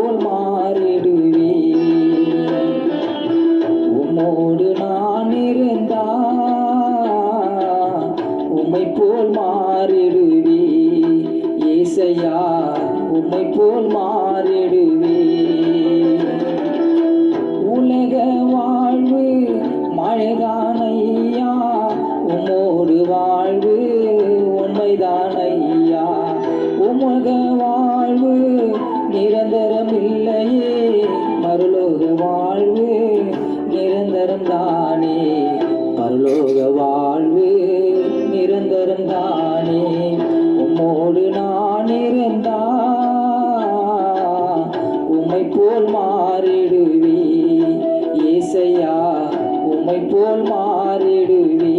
போல் மாறிடுவே. உம்மோடு நான் இருந்தா உம்மை போல் மாறிடுவே. ஏசையா உம்மை போல் மாறிடுவே. உலக வாழ்வு மழைதான் ஐயா, உம்மோடு வாழ்வு உண்மைதான் ஐயா. உமக வாழ்வு நிரந்தரம் இல்லையே, மறுலோக வாழ்வு நிரந்தரம் தானே. பரலோக வாழ்வு நிரந்தரம் தானே. உம்மோடு நான் இருந்தா உம்மை போல் மாறிடுவே. ஏசையா உம்மை போல் மாறிடுவே.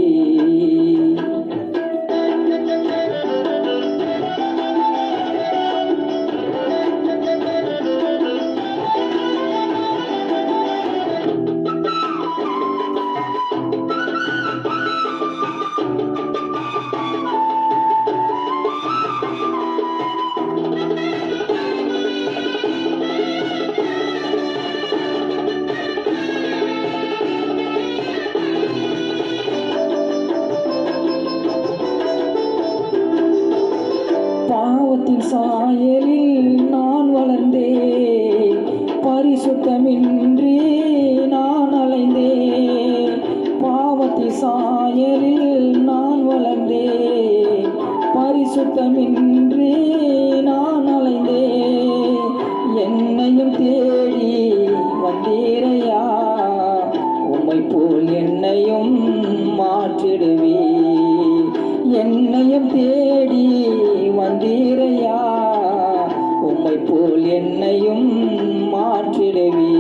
பாவத்தின் சாயலில் நான் வளர்ந்தேன், பரிசுத்தமின்றி நான் அலைந்தேன். பாவத்தின் சாயலில் நான் வளர்ந்தேன், பரிசுத்தமின்றி நான் அலைந்தேன். என்னையும் தேடி வந்தீரையா, உம்மை போல் என்னையும் மாற்றிடுவே. என்னையும் தேடி வந்தீரையா, உம்மை போல் என்னையும் மாற்றிடுவே.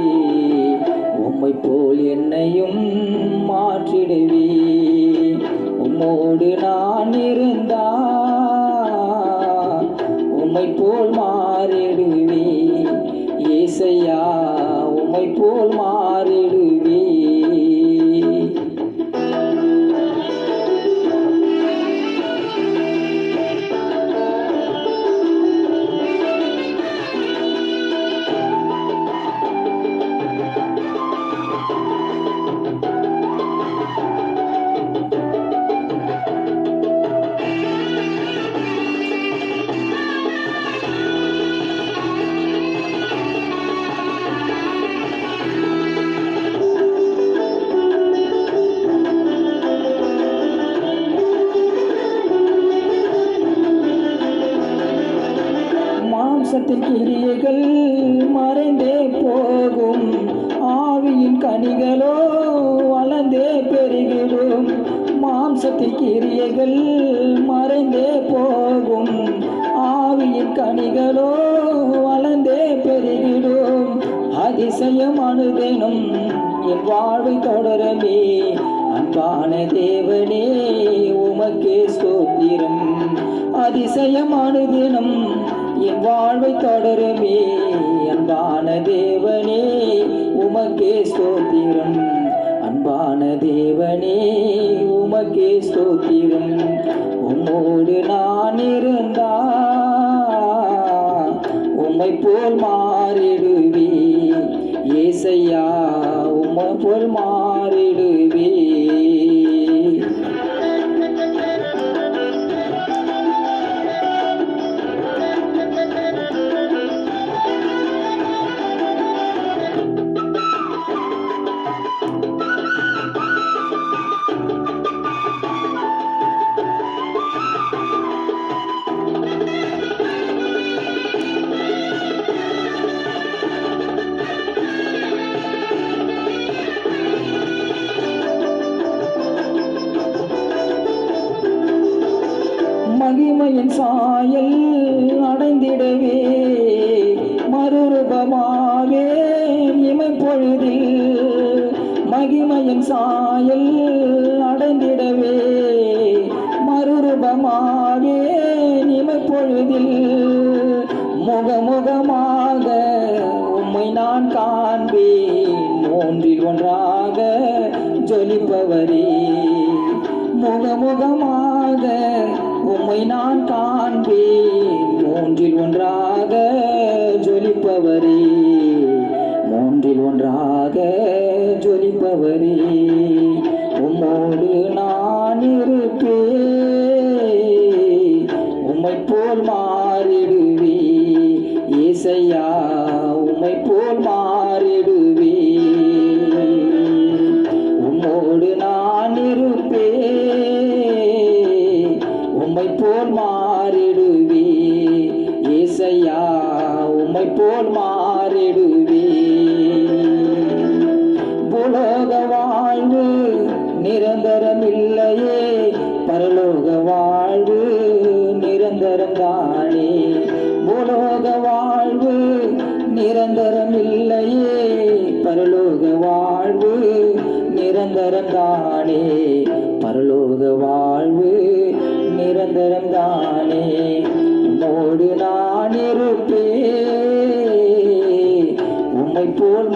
உம்மை போல் என்னையும் மாற்றிடுவே. உம்மோடு நான் இருந்தா உம்மை போல் மாறிடுவே. ஏசையா உம்மை போல் மாறிடுவே. மாம்சத்தின் கிரியைகள் மறைந்தே போகும், ஆவியின் கனிகளோ வளர்ந்தே பெருகிடும். மாம்சத்தின் கிரியைகள் மறைந்தே போகும், ஆவியின் கனிகளோ வளர்ந்தே பெருகிடும். அதிசயம் அனுதினம் என் வாழ்வை தொடரவே. அன்பான தேவனே உமக்கே ஸ்தோத்திரம். அதிசயம் அனுதினம் என் வாழ்வை தொடருமே. அன்பான தேவனே உமக்கே ஸ்தோத்திரம். அன்பான தேவனே உமக்கே ஸ்தோத்திரம். உம்மோடு நான் இருந்தா உம்மை போல் மாறிடுவே. ஏசையா உம்மை போல் மாறிடுவே. மகிமையின் சாயல் அடைந்திடவே, மறுரூபமாவே இமைப்பொழுதில். மகிமையின் சாயல் அடைந்திடவே, மறுரூபமாவே இமைப்பொழுதில். முகமுகமாக உம்மை நான் காண்பேன், மூன்றில் ஒன்றாக ஜொலிப்பவரே. முகமுகமாக உம்மை நான் காண்பேன், மூன்றில் ஒன்றாக ஜொலிப்பவரே. ஒன்றாக ஜொலிப்பவரே, உம்மோடு நான் இருப்பேன், உம்மை போல் மாறிடுவே ஏசையா, உம்மை போல் மாறிடுவே. உம்மோடு நான் இருப்பேன், உம்மை போல் மாறிடுவே ஏசையா, உம்மை போல் மாறிடுவே. பூலோக வாழ்வு நிரந்தரமில்லையே, பரலோக வாழ்வு நிரந்தரம் தானே. பூலோக வாழ்வு நிரந்தரமில்லையே, பரலோக வாழ்வு நிரந்தரம் தானே. பரலோக வாழ்வு நிரந்தரம் தானே. உம்மோடு நான் இருப்பேன், உம்மை போல்